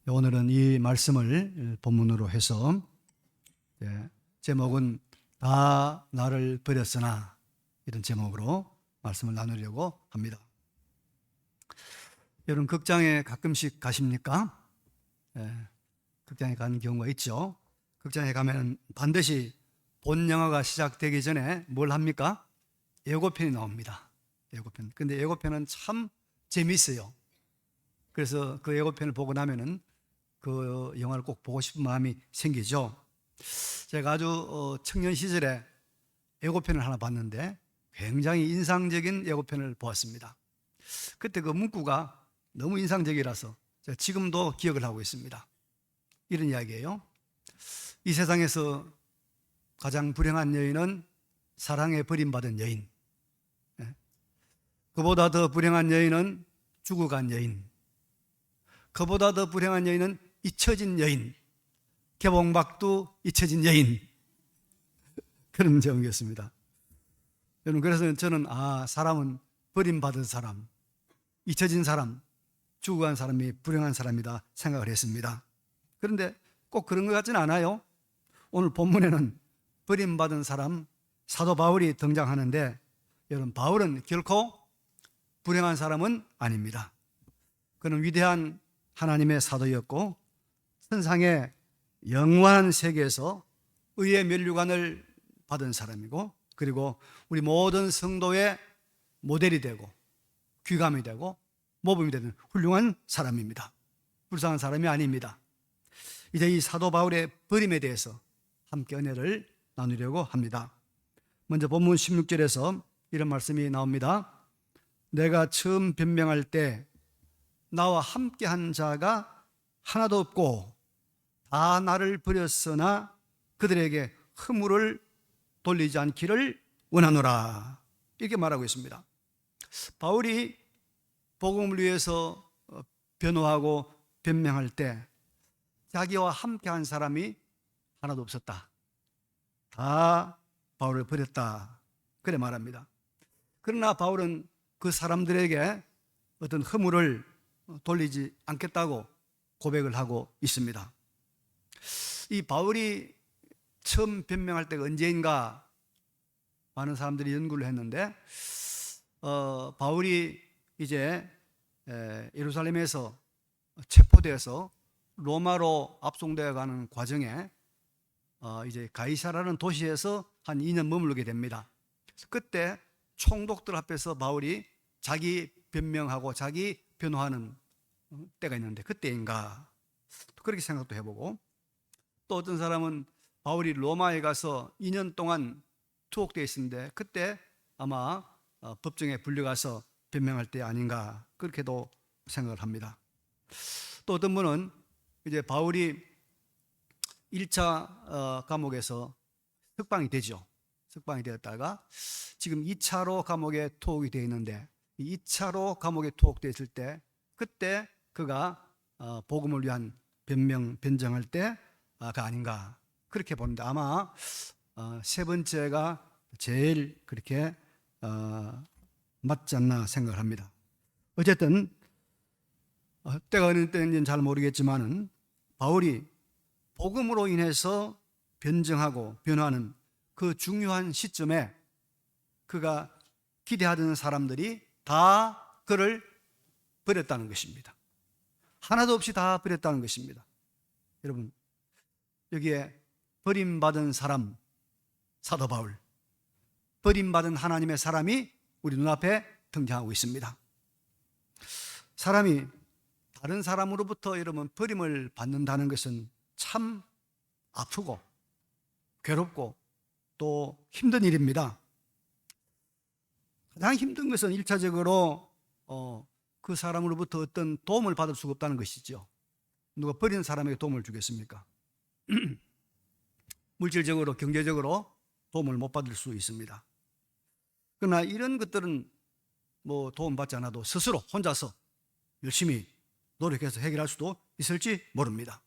오늘은 이 말씀을 본문으로 해서 제목은 다 나를 버렸으나, 이런 제목으로 말씀을 나누려고 합니다. 여러분, 극장에 가끔씩 가십니까? 극장에 가는 경우가 있죠. 극장에 가면 반드시 본 영화가 시작되기 전에 뭘 합니까? 예고편이 나옵니다. 예고편. 근데 예고편은 참 재미있어요. 그래서 그 예고편을 보고 나면은 그 영화를 꼭 보고 싶은 마음이 생기죠. 제가 아주 청년 시절에 예고편을 하나 봤는데 굉장히 인상적인 예고편을 보았습니다. 그때 그 문구가 너무 인상적이라서 제가 지금도 기억을 하고 있습니다. 이런 이야기예요. 이 세상에서 가장 불행한 여인은 사랑에 버림받은 여인, 그보다 더 불행한 여인은 죽어간 여인, 그보다 더 불행한 여인은 잊혀진 여인, 개봉박도 잊혀진 여인, 그런 제목이었습니다. 여러분, 그래서 저는 사람은 버림받은 사람, 잊혀진 사람, 죽어간 사람이 불행한 사람이다 생각을 했습니다. 그런데 꼭 그런 것 같지는 않아요. 오늘 본문에는 버림받은 사람 사도 바울이 등장하는데, 여러분, 바울은 결코 불행한 사람은 아닙니다. 그는 위대한 하나님의 사도였고 천상의 영원한 세계에서 의의 면류관을 받은 사람이고, 그리고 우리 모든 성도의 모델이 되고 귀감이 되고 모범이 되는 훌륭한 사람입니다. 불쌍한 사람이 아닙니다. 이제 이 사도 바울의 버림에 대해서 함께 은혜를 나누려고 합니다. 먼저 본문 16절에서 이런 말씀이 나옵니다. 내가 처음 변명할 때 나와 함께한 자가 하나도 없고 다 나를 버렸으나 그들에게 허물을 돌리지 않기를 원하노라, 이렇게 말하고 있습니다. 바울이 복음을 위해서 변호하고 변명할 때 자기와 함께한 사람이 하나도 없었다. 다 바울을 버렸다, 그래 말합니다. 그러나 바울은 그 사람들에게 어떤 허물을 돌리지 않겠다고 고백을 하고 있습니다. 이 바울이 처음 변명할 때가 언제인가 많은 사람들이 연구를 했는데, 바울이 이제 예루살렘에서 체포돼서 로마로 압송되어 가는 과정에 이제 가이사라는 도시에서 한 2년 머물게 됩니다. 그때 총독들 앞에서 바울이 자기 변명하고 자기 변호하는 때가 있는데 그때인가, 그렇게 생각도 해보고, 또 어떤 사람은 바울이 로마에 가서 2년 동안 투옥되어 있었는데 그때 아마 법정에 불려가서 변명할 때 아닌가, 그렇게도 생각을 합니다. 또 어떤 분은 이제 바울이 1차 감옥에서 석방이 되죠. 석방이 되었다가 지금 2차로 감옥에 투옥이 되어 있는데, 이 2차로 감옥에 투옥되었을 때 그때 그가 복음을 위한 변정할 때가 아닌가, 그렇게 보는데 아마 세 번째가 제일 그렇게 맞지 않나 생각을 합니다. 어쨌든 때가 어느 때인지는 잘 모르겠지만은 바울이 복음으로 인해서 변정하고 변화하는 그 중요한 시점에 그가 기대하던 사람들이 다 그를 버렸다는 것입니다. 하나도 없이 다 버렸다는 것입니다. 여러분, 여기에 버림받은 사람 사도 바울, 버림받은 하나님의 사람이 우리 눈앞에 등장하고 있습니다. 사람이 다른 사람으로부터 여러분 버림을 받는다는 것은 참 아프고 괴롭고 또 힘든 일입니다. 가장 힘든 것은 1차적으로 그 사람으로부터 어떤 도움을 받을 수가 없다는 것이죠. 누가 버리는 사람에게 도움을 주겠습니까? 물질적으로, 경제적으로 도움을 못 받을 수 있습니다. 그러나 이런 것들은 도움받지 않아도 스스로 혼자서 열심히 노력해서 해결할 수도 있을지 모릅니다.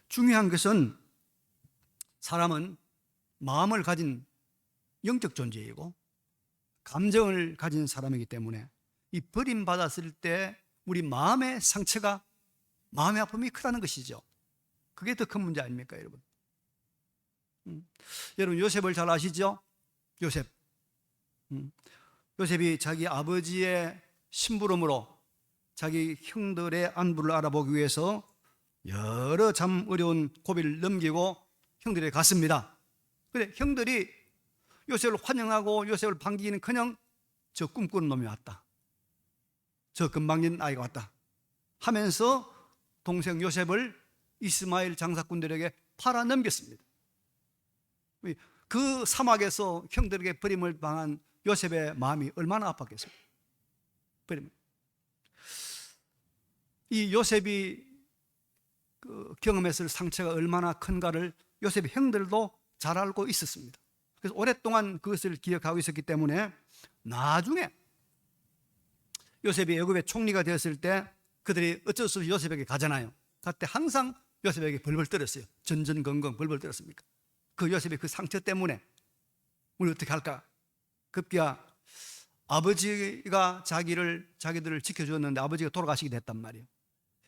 중요한 것은 사람은 마음을 가진 영적 존재이고 감정을 가진 사람이기 때문에 이 버림받았을 때 우리 마음의 상처가 마음의 아픔이 크다는 것이죠. 그게 더 큰 문제 아닙니까, 여러분? 여러분, 요셉을 잘 아시죠? 요셉. 요셉이 자기 아버지의 심부름으로 자기 형들의 안부를 알아보기 위해서 여러 참 어려운 고비를 넘기고 형들에게 갔습니다. 그런데 형들이 요셉을 환영하고 요셉을 반기는커녕 저 꿈꾸는 놈이 왔다, 저 금방진 아이가 왔다 하면서 동생 요셉을 이스마엘 장사꾼들에게 팔아 넘겼습니다. 그 사막에서 형들에게 버림을 당한 요셉의 마음이 얼마나 아팠겠어요. 이 요셉이 경험했을 상처가 얼마나 큰가를 요셉의 형들도 잘 알고 있었습니다. 그래서 오랫동안 그것을 기억하고 있었기 때문에 나중에 요셉이 애굽의 총리가 되었을 때 그들이 어쩔 수 없이 요셉에게 가잖아요. 그때 항상 요셉에게 벌벌 떨었어요. 전전긍긍 벌벌 떨었습니까? 그 요셉의 그 상처 때문에 우리 어떻게 할까? 급기야 아버지가 자기들을 지켜주었는데 아버지가 돌아가시게 됐단 말이에요.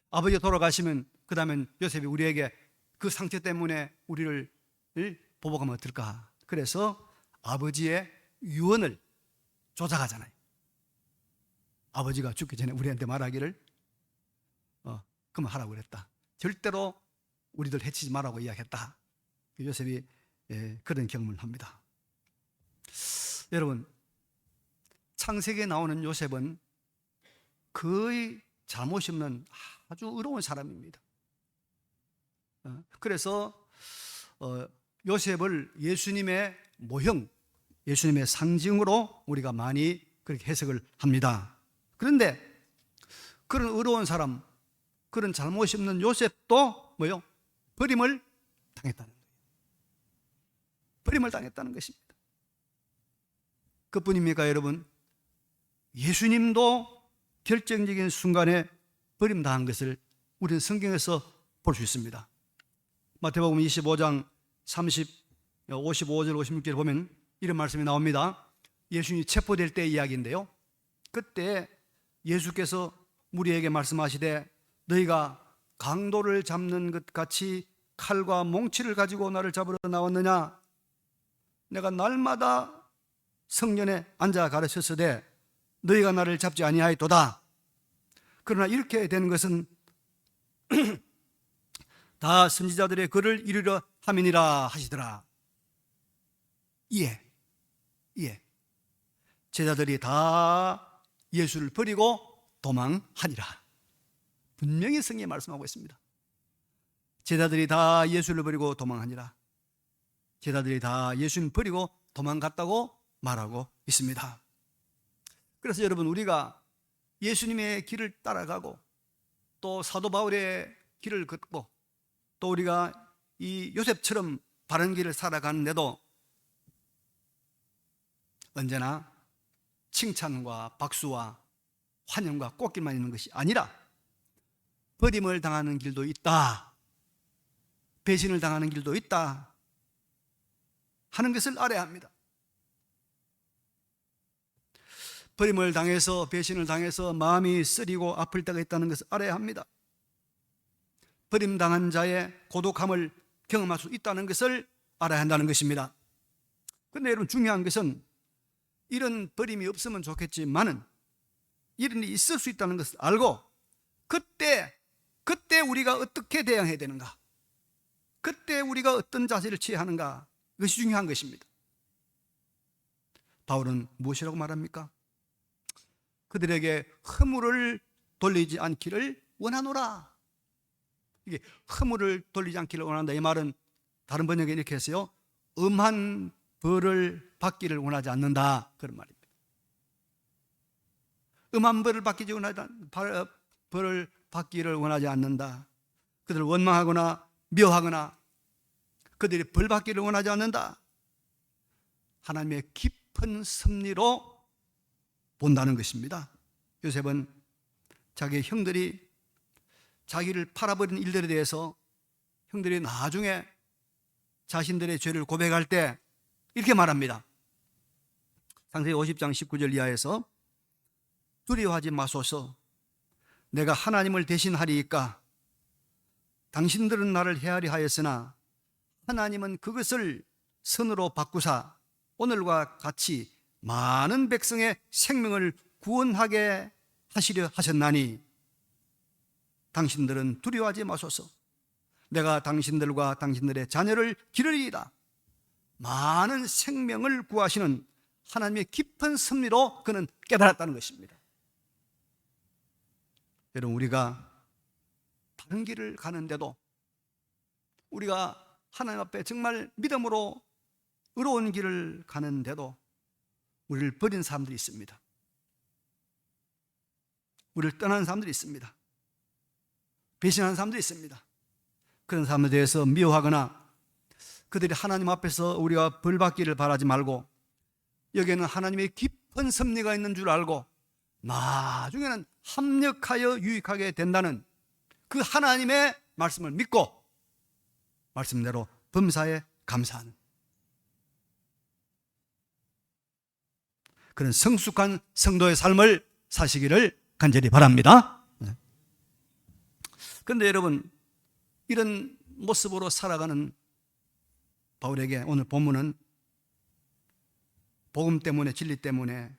아버지가 돌아가시면 그 다음엔 요셉이 우리에게 그 상처 때문에 우리를 보복하면 어떨까? 그래서 아버지의 유언을 조작하잖아요. 아버지가 죽기 전에 우리한테 말하기를 그만 하라고 그랬다. 절대로 우리들 해치지 말라고 이야기했다. 요셉이 그런 경험을 합니다. 여러분, 창세기에 나오는 요셉은 거의 잘못이 없는 아주 의로운 사람입니다. 그래서 요셉을 예수님의 모형, 예수님의 상징으로 우리가 많이 그렇게 해석을 합니다. 그런데 그런 의로운 사람, 그런 잘못이 없는 요셉도 뭐요? 버림을 당했다는 거예요. 버림을 당했다는 것입니다. 그뿐입니까, 여러분? 예수님도 결정적인 순간에 버림당한 것을 우리는 성경에서 볼 수 있습니다. 마태복음 25장 55절 56절 보면 이런 말씀이 나옵니다. 예수님이 체포될 때 이야기인데요, 그때 예수께서 우리에게 말씀하시되 너희가 강도를 잡는 것 같이 칼과 몽치를 가지고 나를 잡으러 나왔느냐? 내가 날마다 성전에 앉아 가르쳤으되 너희가 나를 잡지 아니하였도다. 그러나 이렇게 되는 것은 다 선지자들의 글을 이루려 함이니라 하시더라. 예. 제자들이 다 예수를 버리고 도망하니라. 분명히 성경이 말씀하고 있습니다. 제자들이 다 예수를 버리고 도망하니라. 제자들이 다 예수를 버리고 도망갔다고 말하고 있습니다. 그래서 여러분, 우리가 예수님의 길을 따라가고 또 사도 바울의 길을 걷고 또 우리가 이 요셉처럼 바른 길을 살아가는데도 언제나 칭찬과 박수와 환영과 꽃길만 있는 것이 아니라 버림을 당하는 길도 있다, 배신을 당하는 길도 있다 하는 것을 알아야 합니다. 버림을 당해서 배신을 당해서 마음이 쓰리고 아플 때가 있다는 것을 알아야 합니다. 버림당한 자의 고독함을 경험할 수 있다는 것을 알아야 한다는 것입니다. 그런데 여러분, 중요한 것은 이런 버림이 없으면 좋겠지만은 이런 일이 있을 수 있다는 것을 알고 그때 우리가 어떻게 대응해야 되는가, 그때 우리가 어떤 자세를 취해야 하는가, 이것이 중요한 것입니다. 바울은 무엇이라고 말합니까? 그들에게 허물을 돌리지 않기를 원하노라. 이게 허물을 돌리지 않기를 원한다, 이 말은 다른 번역에 이렇게 했어요. 엄한 벌을 받기를 원하지 않는다, 그런 말입니다. 엄한 벌을 받기를 원하지 않는다. 그들을 원망하거나 미워하거나 그들이 벌 받기를 원하지 않는다. 하나님의 깊은 섭리로 본다는 것입니다. 요셉은 자기 형들이 자기를 팔아버린 일들에 대해서 형들이 나중에 자신들의 죄를 고백할 때 이렇게 말합니다. 창세기 50장 19절 이하에서 두려워하지 마소서, 내가 하나님을 대신하리이까 당신들은 나를 헤아리 하였으나 하나님은 그것을 선으로 바꾸사 오늘과 같이 많은 백성의 생명을 구원하게 하시려 하셨나니 당신들은 두려워하지 마소서. 내가 당신들과 당신들의 자녀를 기르리이다. 많은 생명을 구하시는 하나님의 깊은 섭리로 그는 깨달았다는 것입니다. 여러분, 우리가 다른 길을 가는데도, 우리가 하나님 앞에 정말 믿음으로 의로운 길을 가는데도 우리를 버린 사람들이 있습니다. 우리를 떠나는 사람들이 있습니다. 배신하는 사람들이 있습니다. 그런 사람들에 대해서 미워하거나 그들이 하나님 앞에서 우리가 벌 받기를 바라지 말고, 여기에는 하나님의 깊은 섭리가 있는 줄 알고 나중에는 합력하여 유익하게 된다는 그 하나님의 말씀을 믿고 말씀대로 범사에 감사하는 그런 성숙한 성도의 삶을 사시기를 간절히 바랍니다. 그런데 여러분, 이런 모습으로 살아가는 바울에게 오늘 본문은 복음 때문에, 진리 때문에,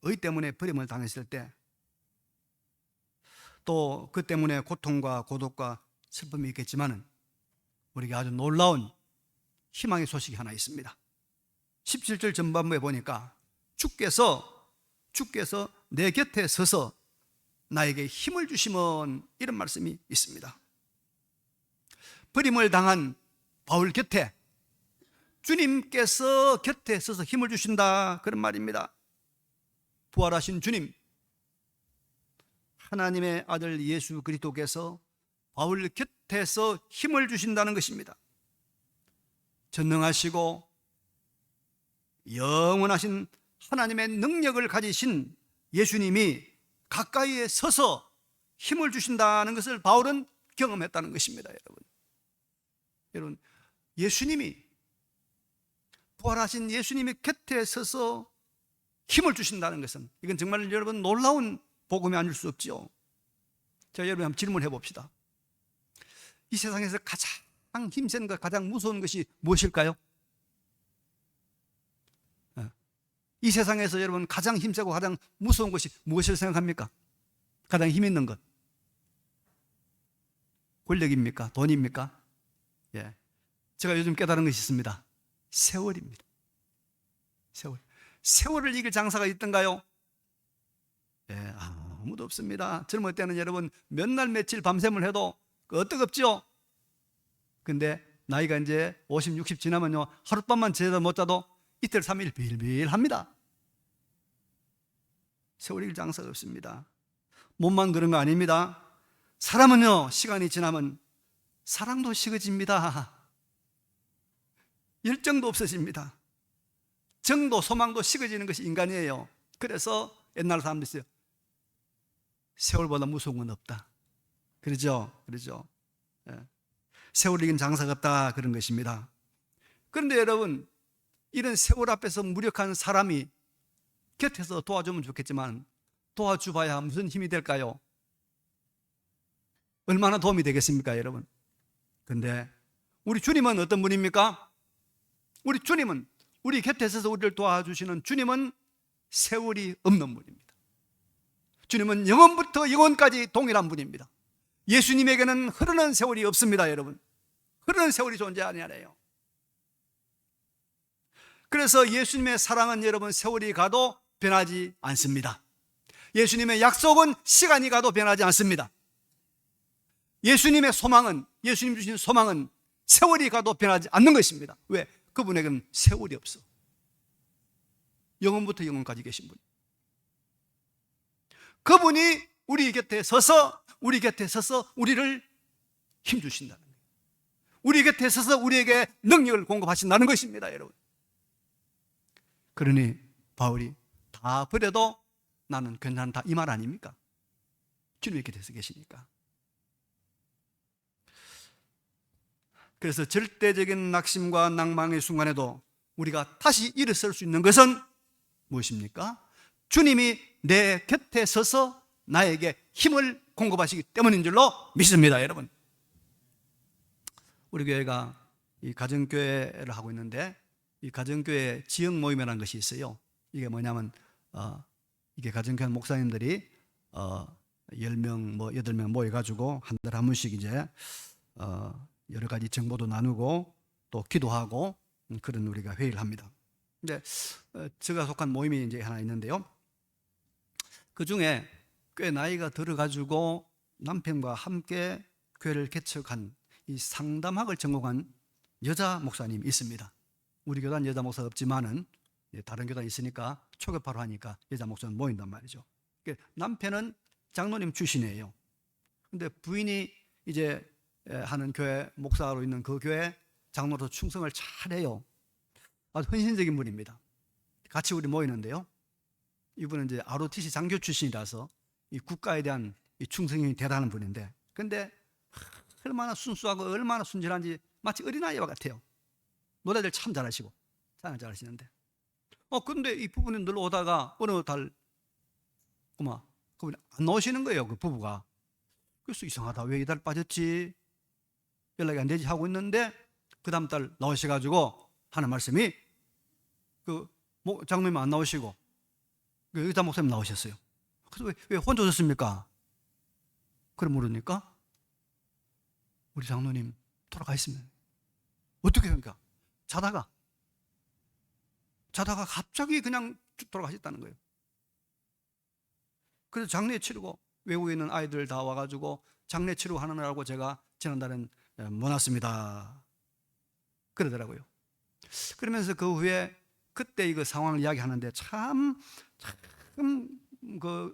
의 때문에 버림을 당했을 때, 또 그 때문에 고통과 고독과 슬픔이 있겠지만은 우리에게 아주 놀라운 희망의 소식이 하나 있습니다. 17절 전반부에 보니까 주께서 내 곁에 서서 나에게 힘을 주시면, 이런 말씀이 있습니다. 버림을 당한 바울 곁에 주님께서 곁에 서서 힘을 주신다, 그런 말입니다. 부활하신 주님, 하나님의 아들 예수 그리스도께서 바울 곁에서 힘을 주신다는 것입니다. 전능하시고 영원하신 하나님의 능력을 가지신 예수님이 가까이에 서서 힘을 주신다는 것을 바울은 경험했다는 것입니다. 여러분, 예수님이, 부활하신 예수님이 곁에 서서 힘을 주신다는 것은, 이건 정말 여러분 놀라운 복음이 아닐 수 없죠. 자, 여러분 한번 질문해 봅시다. 이 세상에서 가장 힘센 것, 가장 무서운 것이 무엇일까요? 이 세상에서 여러분 가장 힘세고 가장 무서운 것이 무엇을 생각합니까? 가장 힘 있는 것. 권력입니까? 돈입니까? 예. 제가 요즘 깨달은 것이 있습니다. 세월입니다. 세월을 이길 장사가 있던가요? 예, 아무도 없습니다. 젊을 때는 여러분 몇 날 며칠 밤샘을 해도 어떡없죠? 근데 나이가 이제 50, 60 지나면요, 하룻밤만 제대로 못 자도 이틀, 3일 빌빌합니다. 세월이 이길 장사가 없습니다. 몸만 그런 거 아닙니다. 사람은요, 시간이 지나면 사랑도 식어집니다. 열정도 없어집니다. 정도, 소망도 식어지는 것이 인간이에요. 그래서 옛날 사람들이 있어요. 세월보다 무서운 건 없다. 그러죠? 예. 세월을 이긴 장사가 없다, 그런 것입니다. 그런데 여러분, 이런 세월 앞에서 무력한 사람이 곁에서 도와주면 좋겠지만 도와줘봐야 무슨 힘이 될까요? 얼마나 도움이 되겠습니까, 여러분? 근데 우리 주님은 어떤 분입니까? 우리 주님은, 우리 곁에 서서 우리를 도와주시는 주님은 세월이 없는 분입니다. 주님은 영원부터 영원까지 동일한 분입니다. 예수님에게는 흐르는 세월이 없습니다, 여러분. 흐르는 세월이 존재하지 않아요. 그래서 예수님의 사랑은 여러분 세월이 가도 변하지 않습니다. 예수님의 약속은 시간이 가도 변하지 않습니다. 예수님의 소망은, 예수님 주신 소망은 세월이 가도 변하지 않는 것입니다. 왜? 그분에게는 세월이 없어. 영원부터 영원까지 계신 분. 그분이 우리 곁에 서서 우리를 힘주신다는 거예요. 우리 곁에 서서 우리에게 능력을 공급하신다는 것입니다, 여러분. 그러니 바울이 다 버려도 나는 괜찮다, 이 말 아닙니까? 주님의 곁에서 계시니까. 그래서 절대적인 낙심과 낭망의 순간에도 우리가 다시 일어설 수 있는 것은 무엇입니까? 주님이 내 곁에 서서 나에게 힘을 공급하시기 때문인 줄로 믿습니다, 여러분. 우리 교회가 이 가정교회를 하고 있는데, 이 가정교회 지역 모임이라는 것이 있어요. 이게 뭐냐면 이게 가정교회 목사님들이 10명, 8명 모여가지고 한 달에 한 번씩 이제 여러 가지 정보도 나누고 또 기도하고 그런 우리가 회의를 합니다. 근데 제가 속한 모임이 이제 하나 있는데요. 그 중에 꽤 나이가 들어가지고 남편과 함께 교회를 개척한 이 상담학을 전공한 여자 목사님이 있습니다. 우리 교단 여자 목사 없지만은 다른 교단 있으니까 초급파로 하니까 여자 목사는 모인단 말이죠. 남편은 장로님 출신이에요. 근데 부인이 이제 하는 교회 목사로 있는 그 교회 장로로 충성을 잘해요. 아주 헌신적인 분입니다. 같이 우리 모이는데요. 이분은 이제 ROTC 장교 출신이라서 이 국가에 대한 이 충성이 대단한 분인데, 근데 얼마나 순수하고 얼마나 순진한지 마치 어린아이와 같아요. 노래들 참 잘하시고 찬양 잘하시는데, 근데 이 부부는 늘 오다가 어느 달 그분이 안 나오시는 거예요. 그 부부가. 그래서 이상하다, 왜 이달 빠졌지, 연락이 안 되지 하고 있는데 그 다음 달 나오셔가지고 하는 말씀이, 그 장로님 안 나오시고 그 여자 목사님 나오셨어요. 그래서 왜 혼자 오셨습니까? 그럼 물으니까 우리 장로님 돌아가 있으면 어떻게 합니까? 자다가 갑자기 그냥 돌아가셨다는 거예요. 그래서 장례 치르고 외국에 있는 아이들 다 와가지고 장례 치르고 하느라고 제가 지난달엔 못 왔습니다 그러더라고요. 그러면서 그 후에 그때 이거 상황을 이야기하는데 참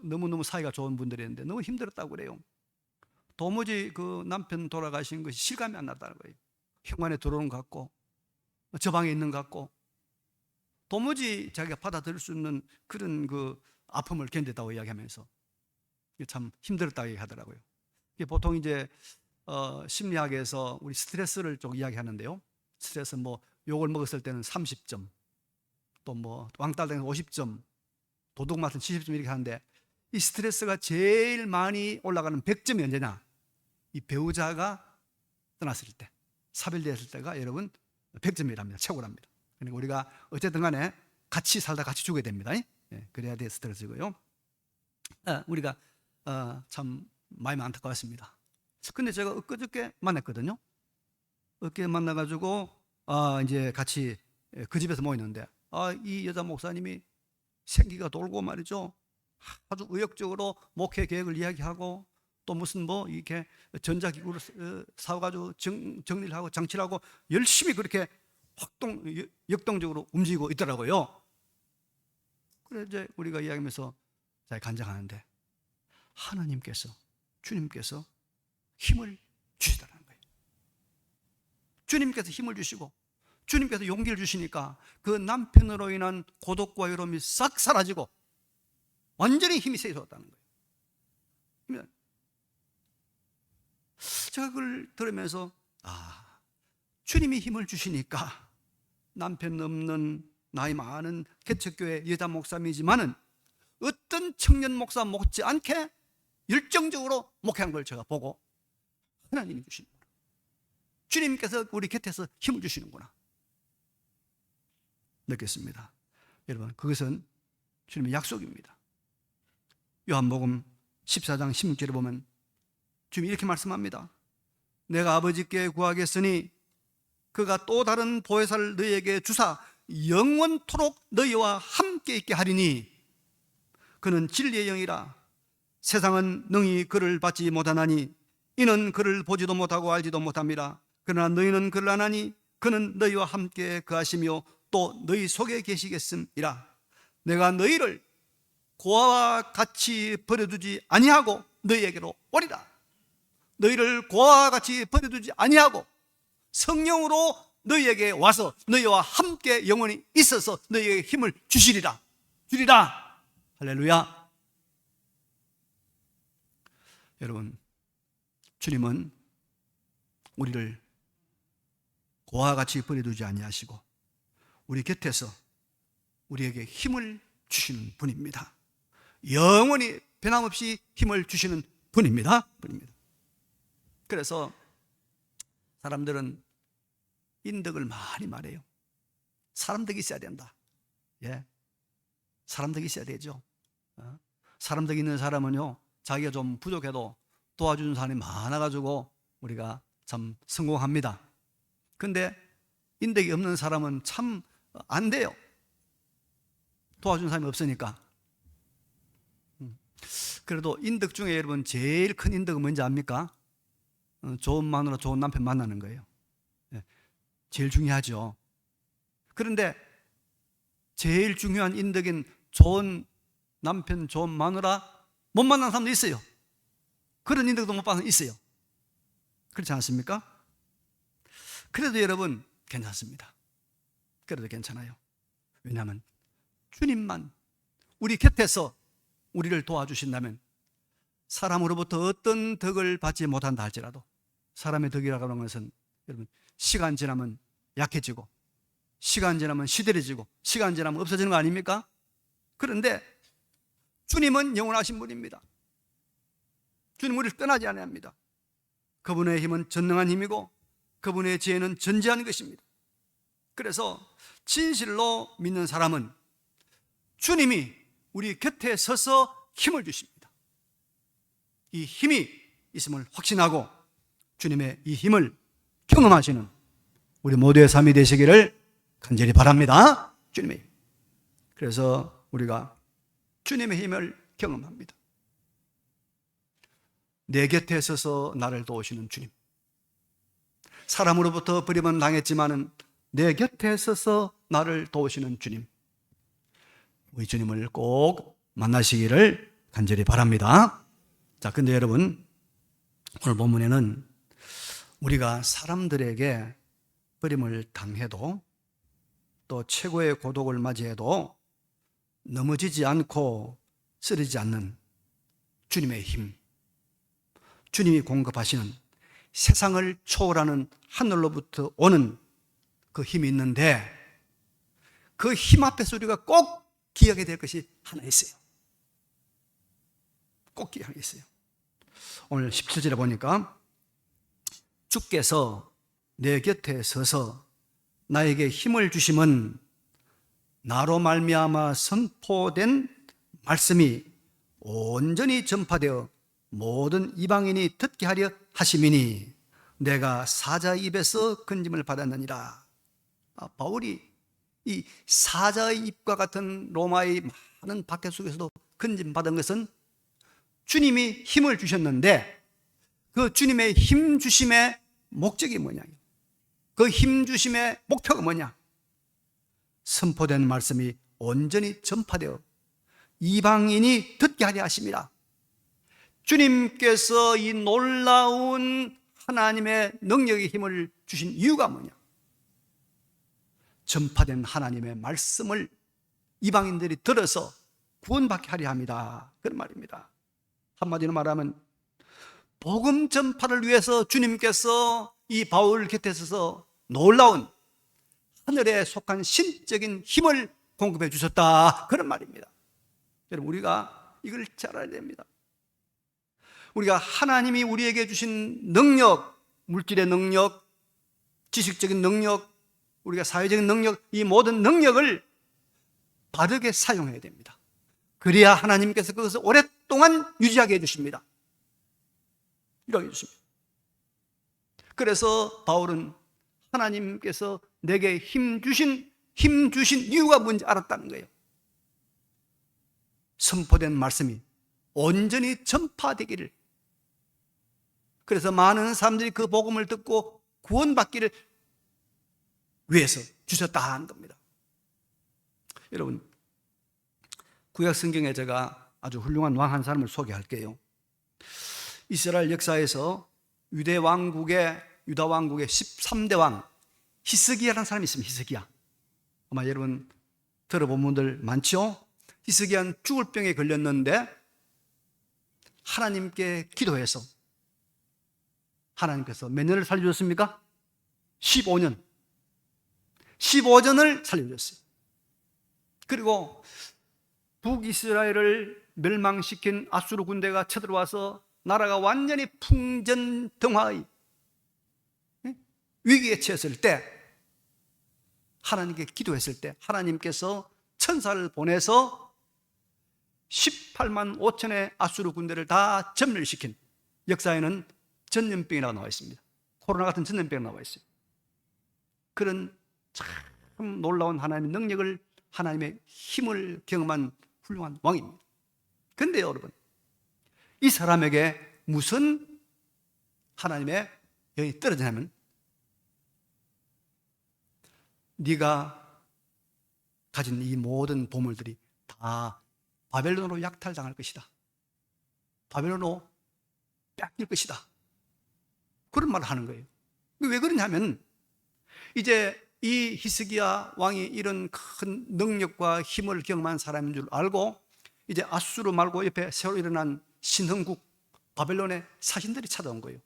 너무너무 사이가 좋은 분들이었는데 너무 힘들었다고 그래요. 도무지 그 남편 돌아가신 것이 실감이 안 났다는 거예요. 현관에 들어오는 것 같고 저 방에 있는 것 같고 도무지 자기가 받아들일 수 없는 그런 그 아픔을 견뎠다고 이야기하면서 참 힘들었다고 얘기하더라고요. 보통 이제 심리학에서 우리 스트레스를 좀 이야기하는데요. 스트레스 욕을 먹었을 때는 30점, 또 왕따 되면 50점, 도둑 맞은 70점 이렇게 하는데, 이 스트레스가 제일 많이 올라가는 100점이 언제냐? 이 배우자가 떠났을 때, 사별되었을 때가 여러분 100점이랍니다. 최고랍니다. 그러니까 우리가 어쨌든 간에 같이 살다 같이 죽어야 됩니다. 그래야 돼 스트레스고요. 우리가 참 마음이 안타까웠습니다. 근데 제가 엊그저께 만났거든요. 엊그제 만나가지고 이제 같이 그 집에서 모이는데 이 여자 목사님이 생기가 돌고 말이죠. 아주 의욕적으로 목회 계획을 이야기하고 또 무슨 이렇게 전자기구를 사가지고 정리를 하고 장치를 하고 열심히 그렇게 역동적으로 움직이고 있더라고요. 그래서 이제 우리가 이야기하면서 잘 간증하는데 하나님께서, 주님께서 힘을 주시더라는 거예요. 주님께서 힘을 주시고 주님께서 용기를 주시니까 그 남편으로 인한 고독과 외로움이 싹 사라지고 완전히 힘이 세졌다는 거예요. 제가 그걸 들으면서 주님이 힘을 주시니까 남편 없는 나이 많은 개척교회 여자 목사님이지만은 어떤 청년 목사 못지않게 열정적으로 목회한 걸 제가 보고 하나님이 주시는구나, 주님께서 우리 곁에서 힘을 주시는구나 느꼈습니다. 여러분, 그것은 주님의 약속입니다. 요한복음 14장 16절에 보면 주님이 이렇게 말씀합니다. 내가 아버지께 구하겠으니 그가 또 다른 보혜사를 너희에게 주사 영원토록 너희와 함께 있게 하리니 그는 진리의 영이라. 세상은 능히 그를 받지 못하나니 이는 그를 보지도 못하고 알지도 못함이라. 그러나 너희는 그를 아나니 그는 너희와 함께 거하시며 또 너희 속에 계시겠음이라. 내가 너희를 고아와 같이 버려두지 아니하고 너희에게로 오리라. 너희를 고아와 같이 버려두지 아니하고 성령으로 너희에게 와서 너희와 함께 영원히 있어서 너희에게 힘을 주시리라. 할렐루야. 여러분, 주님은 우리를 고아와 같이 버려두지 아니하시고 우리 곁에서 우리에게 힘을 주시는 분입니다. 영원히 변함없이 힘을 주시는 분입니다. 그래서 사람들은 인덕을 많이 말해요. 사람덕이 있어야 된다. 예, 사람덕이 있어야 되죠. 사람덕이 있는 사람은요, 자기가 좀 부족해도 도와주는 사람이 많아가지고 우리가 참 성공합니다. 근데 인덕이 없는 사람은 참 안 돼요. 도와주는 사람이 없으니까. 그래도 인덕 중에 여러분 제일 큰 인덕은 뭔지 압니까? 좋은 마누라, 좋은 남편 만나는 거예요. 제일 중요하죠. 그런데 제일 중요한 인덕인 좋은 남편, 좋은 마누라 못 만난 사람도 있어요. 그런 인덕도 못 받는 사람 있어요. 그렇지 않습니까? 그래도 여러분 괜찮습니다. 그래도 괜찮아요. 왜냐하면 주님만 우리 곁에서 우리를 도와주신다면 사람으로부터 어떤 덕을 받지 못한다 할지라도, 사람의 덕이라고 하는 것은 여러분 시간 지나면 약해지고, 시간 지나면 시들해지고, 시간 지나면 없어지는 거 아닙니까? 그런데 주님은 영원하신 분입니다. 주님 우리를 떠나지 않아야 합니다. 그분의 힘은 전능한 힘이고 그분의 지혜는 전지한 것입니다. 그래서 진실로 믿는 사람은 주님이 우리 곁에 서서 힘을 주십니다. 이 힘이 있음을 확신하고 주님의 이 힘을 경험하시는 우리 모두의 삶이 되시기를 간절히 바랍니다. 주님의 힘. 그래서 우리가 주님의 힘을 경험합니다. 내 곁에 서서 나를 도우시는 주님. 사람으로부터 버림은 당했지만은 내 곁에 서서 나를 도우시는 주님. 우리 주님을 꼭 만나시기를 간절히 바랍니다. 자, 근데 여러분, 오늘 본문에는 우리가 사람들에게 버림을 당해도 또 최고의 고독을 맞이해도 넘어지지 않고 쓰러지지 않는 주님의 힘, 주님이 공급하시는 세상을 초월하는 하늘로부터 오는 그 힘이 있는데, 그 힘 앞에서 우리가 꼭 기억해야 될 것이 하나 있어요. 꼭 기억해야 있어요. 오늘 17절에 보니까 주께서 내 곁에 서서 나에게 힘을 주심은 나로 말미암아 선포된 말씀이 온전히 전파되어 모든 이방인이 듣게 하려 하심이니 내가 사자 입에서 건짐을 받았느니라. 바울이 이 사자의 입과 같은 로마의 많은 박해 속에서도 건짐 받은 것은 주님이 힘을 주셨는데, 그 주님의 힘 주심의 목적이 뭐냐? 그 힘 주심의 목표가 뭐냐? 선포된 말씀이 온전히 전파되어 이방인이 듣게 하려 하심이라. 주님께서 이 놀라운 하나님의 능력의 힘을 주신 이유가 뭐냐? 전파된 하나님의 말씀을 이방인들이 들어서 구원받게 하려 합니다. 그런 말입니다. 한마디로 말하면 복음 전파를 위해서 주님께서 이 바울 곁에 서서 놀라운 하늘에 속한 신적인 힘을 공급해 주셨다, 그런 말입니다. 여러분, 우리가 이걸 잘 알아야 됩니다. 우리가 하나님이 우리에게 주신 능력, 물질의 능력, 지식적인 능력, 우리가 사회적인 능력, 이 모든 능력을 바르게 사용해야 됩니다. 그래야 하나님께서 그것을 오랫동안 유지하게 해주십니다. 이렇게 해주십니다. 그래서 바울은 하나님께서 내게 힘 주신 이유가 뭔지 알았다는 거예요. 선포된 말씀이 온전히 전파되기를, 그래서 많은 사람들이 그 복음을 듣고 구원받기를 위해서 주셨다 하는 겁니다. 여러분, 구약 성경에 제가 아주 훌륭한 왕 한 사람을 소개할게요. 이스라엘 역사에서 유다 왕국의 13대 왕 히스기야라는 사람이 있습니다. 히스기야. 아마 여러분 들어본 분들 많죠? 히스기야는 죽을 병에 걸렸는데 하나님께 기도해서 하나님께서 몇 년을 살려줬습니까? 15년. 15년을 살려줬어요. 그리고 북이스라엘을 멸망시킨 아수르 군대가 쳐들어와서 나라가 완전히 풍전등화의 위기에 처했을 때 하나님께 기도했을 때 하나님께서 천사를 보내서 18만 5천의 아수르 군대를 다 전멸시킨, 역사에는 전염병이라고 나와 있습니다. 코로나 같은 전염병이 나와 있어요. 그런 참 놀라운 하나님의 능력을, 하나님의 힘을 경험한 훌륭한 왕입니다. 그런데 여러분, 이 사람에게 무슨 하나님의 영이 떨어지냐면, 네가 가진 이 모든 보물들이 다 바벨론으로 약탈당할 것이다, 바벨론으로 뺏길 것이다, 그런 말을 하는 거예요. 왜 그러냐면, 이제 이 히스기야 왕이 이런 큰 능력과 힘을 경험한 사람인 줄 알고, 이제 아수르 말고 옆에 새로 일어난 신흥국 바벨론의 사신들이 찾아온 거예요.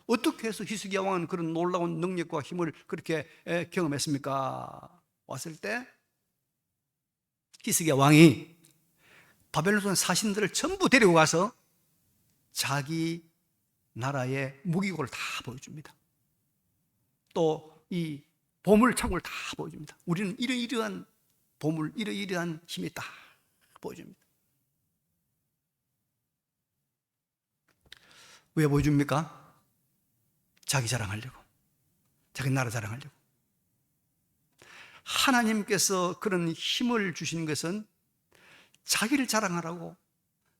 어떻게 해서 히스기야 왕은 그런 놀라운 능력과 힘을 그렇게 경험했습니까? 왔을 때 히스기야 왕이 바벨론 사신들을 전부 데리고 가서 자기 나라의 무기고를 다 보여줍니다. 또 이 보물 창고를 다 보여줍니다. 우리는 이러이러한 보물, 이러이러한 힘이 다 보여줍니다. 왜 보여줍니까? 자기 자랑하려고, 자기 나라 자랑하려고. 하나님께서 그런 힘을 주신 것은 자기를 자랑하라고,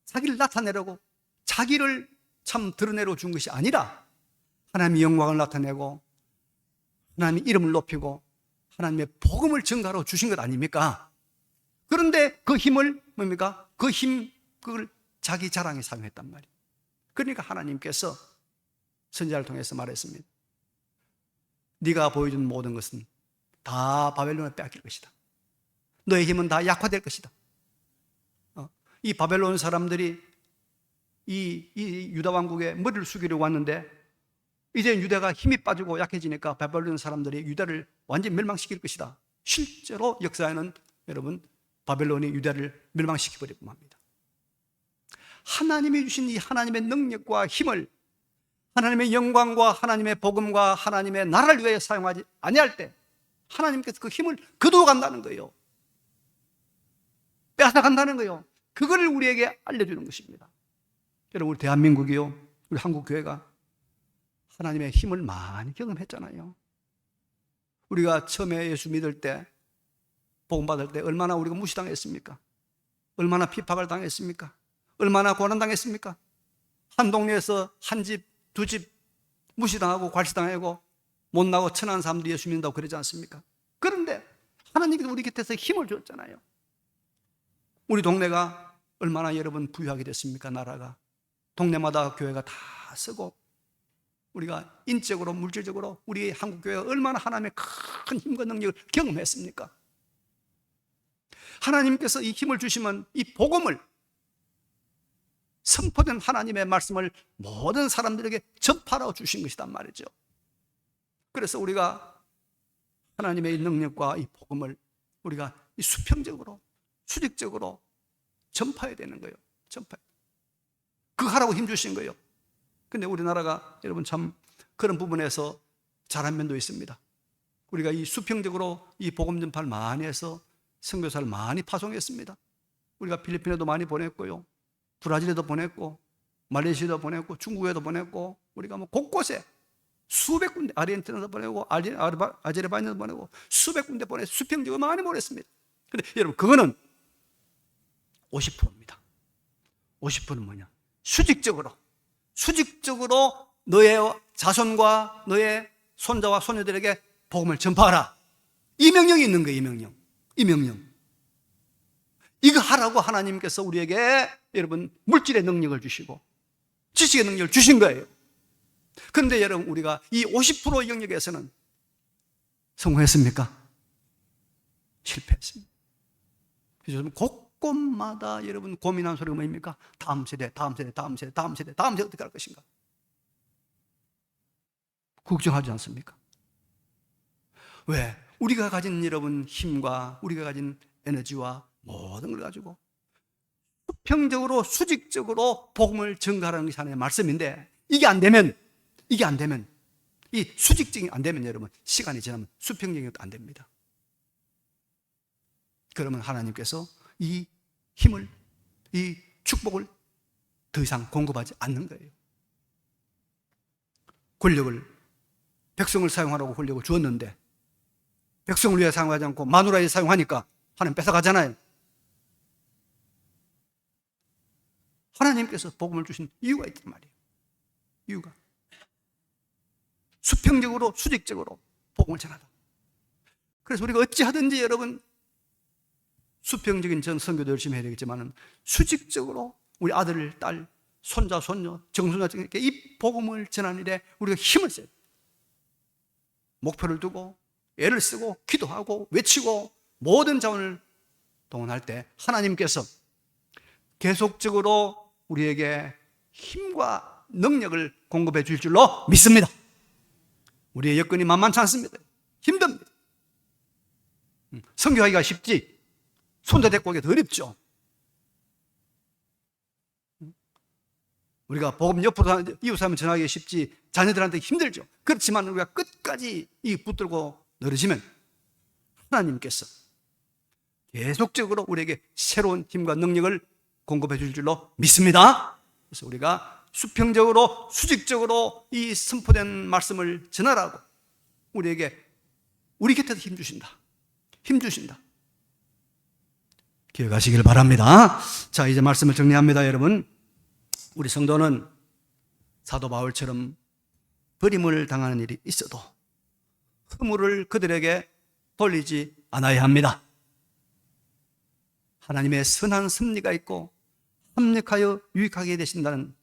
자기를 나타내려고, 자기를 참 드러내려 준 것이 아니라 하나님의 영광을 나타내고 하나님의 이름을 높이고 하나님의 복음을 전가로 주신 것 아닙니까? 그런데 그 힘을 뭡니까? 그 힘, 그걸 자기 자랑에 사용했단 말이에요. 그러니까 하나님께서 선지자를 통해서 말했습니다. 네가 보여준 모든 것은 다 바벨론에 빼앗길 것이다. 너의 힘은 다 약화될 것이다. 이 바벨론 사람들이 이 유다 왕국에 머리를 숙이려고 왔는데, 이제 유다가 힘이 빠지고 약해지니까 바벨론 사람들이 유다를 완전히 멸망시킬 것이다. 실제로 역사에는 여러분, 바벨론이 유다를 멸망시켜버리고 맙니다. 하나님이 주신 이 하나님의 능력과 힘을, 하나님의 영광과 하나님의 복음과 하나님의 나라를 위해 사용하지 아니할 때 하나님께서 그 힘을 거두어간다는 거예요. 빼앗아간다는 거예요. 그걸 우리에게 알려주는 것입니다. 여러분, 우리 대한민국이요, 우리 한국교회가 하나님의 힘을 많이 경험했잖아요. 우리가 처음에 예수 믿을 때, 복음 받을 때 얼마나 우리가 무시당했습니까? 얼마나 핍박을 당했습니까? 얼마나 고난당했습니까? 한 동네에서 한 집, 두 집 무시당하고 괄시당하고 못나고 천한 사람들이 예수 믿는다고 그러지 않습니까? 그런데 하나님께서 우리 곁에서 힘을 줬잖아요. 우리 동네가 얼마나 여러분 부유하게 됐습니까? 나라가, 동네마다 교회가 다 쓰고, 우리가 인적으로 물질적으로 우리 한국교회가 얼마나 하나님의 큰 힘과 능력을 경험했습니까? 하나님께서 이 힘을 주시면 이 복음을, 선포된 하나님의 말씀을 모든 사람들에게 접하라고 주신 것이란 말이죠. 그래서 우리가 하나님의 능력과 이 복음을 우리가 수평적으로, 수직적으로 전파해야 되는 거예요. 그거 하라고 힘 주신 거예요. 근데 우리나라가 여러분 참 그런 부분에서 잘한 면도 있습니다. 우리가 이 수평적으로 이 복음 전파를 많이 해서 선교사를 많이 파송했습니다. 우리가 필리핀에도 많이 보냈고요, 브라질에도 보냈고, 말레이시아도 보냈고, 중국에도 보냈고, 우리가 뭐 곳곳에 수백 군데, 아르헨티나도 보내고, 아제르바이잔도 보내고, 수백 군데 보내서 수평적으로 많이 보냈습니다. 근데 여러분, 그거는 50%입니다. 50%는 뭐냐? 수직적으로 너의 자손과 너의 손자와 손녀들에게 복음을 전파하라. 이 명령이 있는 거예요. 이 명령. 이거 하라고 하나님께서 우리에게 여러분 물질의 능력을 주시고 지식의 능력을 주신 거예요. 그런데 여러분, 우리가 이 50% 영역에서는 성공했습니까? 실패했습니다. 그래서 곳곳마다 여러분 고민한 소리가 뭡니까? 다음 세대 어떻게 할 것인가? 걱정하지 않습니까? 왜? 우리가 가진 여러분 힘과 우리가 가진 에너지와 모든 걸 가지고 수평적으로, 수직적으로 복음을 전가하는 것이 하나님의 말씀인데, 이게 안 되면 이 수직적이 안 되면 여러분 시간이 지나면 수평적인 것도 안 됩니다. 그러면 하나님께서 이 힘을, 이 축복을 더 이상 공급하지 않는 거예요. 권력을, 백성을 사용하라고 권력을 주었는데 백성을 위해 사용하지 않고 마누라에 사용하니까 하나님 뺏어가잖아요. 하나님께서 복음을 주신 이유가 있단 말이에요. 이유가 수평적으로 수직적으로 복음을 전하다. 그래서 우리가 어찌하든지 여러분 수평적인 전 선교도 열심히 해야 되겠지만 수직적으로 우리 아들, 딸, 손자, 손녀, 정손자에게 이 복음을 전하는 일에 우리가 힘을 써요. 목표를 두고 애를 쓰고 기도하고 외치고 모든 자원을 동원할 때 하나님께서 계속적으로 우리에게 힘과 능력을 공급해 줄 줄로 믿습니다. 우리의 여건이 만만치 않습니다. 힘듭니다. 선교하기가 쉽지 손자 데리고 오기가 더 어렵죠. 우리가 복음 옆으로 이웃사람 전하기가 쉽지 자녀들한테 힘들죠. 그렇지만 우리가 끝까지 이 붙들고 늘어지면 하나님께서 계속적으로 우리에게 새로운 힘과 능력을 공급해 줄 줄로 믿습니다. 그래서 우리가 수평적으로 수직적으로 이 선포된 말씀을 전하라고 우리에게 우리 곁에서 힘 주신다. 힘 주신다. 기억하시길 바랍니다. 자, 이제 말씀을 정리합니다. 여러분, 우리 성도는 사도 바울처럼 버림을 당하는 일이 있어도 허물을 그들에게 돌리지 않아야 합니다. 하나님의 선한 섭리가 있고 합력하여 유익하게 되신다는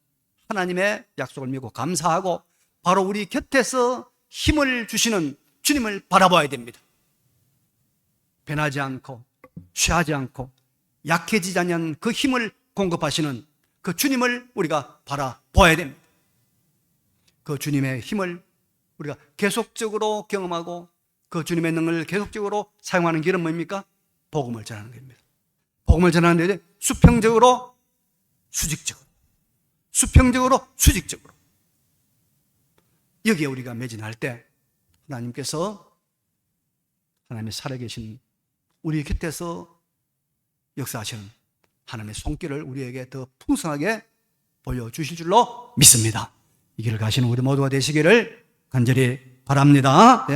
하나님의 약속을 믿고 감사하고 바로 우리 곁에서 힘을 주시는 주님을 바라봐야 됩니다. 변하지 않고 취하지 않고 약해지지 않는 그 힘을 공급하시는 그 주님을 우리가 바라봐야 됩니다. 그 주님의 힘을 우리가 계속적으로 경험하고 그 주님의 능력을 계속적으로 사용하는 길은 뭡니까? 복음을 전하는 겁니다. 복음을 전하는 데 수평적으로 수직적으로, 수평적으로 수직적으로 여기에 우리가 매진할 때 하나님께서 하나님의 살아계신 우리 곁에서 역사하시는 하나님의 손길을 우리에게 더 풍성하게 보여주실 줄로 믿습니다. 이 길을 가시는 우리 모두가 되시기를 간절히 바랍니다.